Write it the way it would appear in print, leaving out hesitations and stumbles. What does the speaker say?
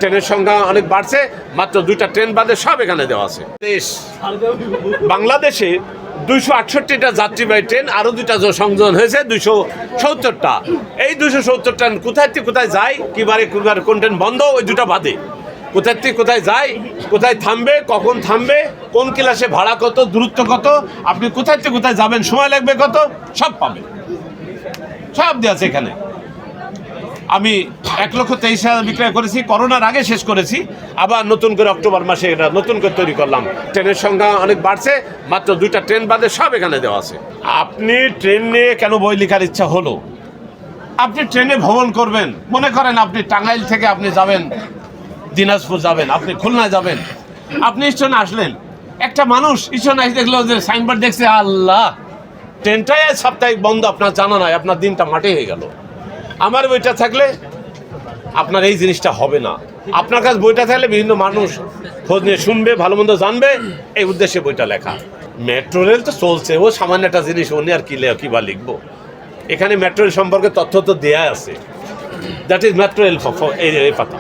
ট্রেনের সংখ্যা অনেক বাড়ছে, মাত্র 2টা ট্রেন বাদে সব এখানে দেওয়া আছে। বাংলাদেশে 268টা যাত্রীবাহী ট্রেন, আরও 2টা সংযোজন হয়েছে 270টা। এই 270টা কোথায় থেকে কোথায় যায়, কিবারে কোন ট্রেন বন্ধ, ওই 2টা বাদে কোথায় থেকে কোথায় যায়, কোথায় থামবে, কখন থামবে, কোন ক্লাসে ভাড়া কত, দূরত্ব কত, আপনি কোথায় থেকে কোথায় যাবেন, সময় লাগবে কত, সব পাবেন, সব দেওয়া আছে এখানে। আমি 1,23,000 বিক্রয় করেছি, করোনার আগে শেষ করেছি, আবার নতুন করে অক্টোবর মাসে এটা নতুন করে তৈরি করলাম। ট্রেনের সংখ্যা অনেক বাড়ছে, মাত্র 2টা ট্রেন বাদে সব এখানে দেওয়া আছে। আপনি ট্রেন নিয়ে কেন বই লেখার ইচ্ছা হলো? আপনি ট্রেনে ভ্রমণ করবেন, মনে করেন আপনি টাঙ্গাইল থেকে আপনি যাবেন দিনাজপুর যাবেন, আপনি খুলনায় যাবেন, আপনি স্টেশনে আসলেন, একটা মানুষ স্টেশনে এসে দেখলো যে সাইনবোর্ড দেখছে, আল্লাহ ট্রেনটাই সাপ্তাহিক বন্ধ, আপনার জানা নাই, আপনার দিনটা মাটি হয়ে গেল। আমার বইটা থাকলে আপনার এই জিনিসটা হবে না। আপনার কাছে বইটা থাকলে বিভিন্ন মানুষ খোঁজ নিয়ে শুনবে, ভালো মন্দ জানবে, এই উদ্দেশ্যে বইটা লেখা। মেট্রো রেল তো চলছে, ও সামান্য একটা জিনিস, ও নিয়ে আর কি বা লিখবো। এখানে মেট্রো রেল সম্পর্কে তথ্য তো দেয়া আছে, দ্যাট ইজ মেট্রো রেল এই পাতা।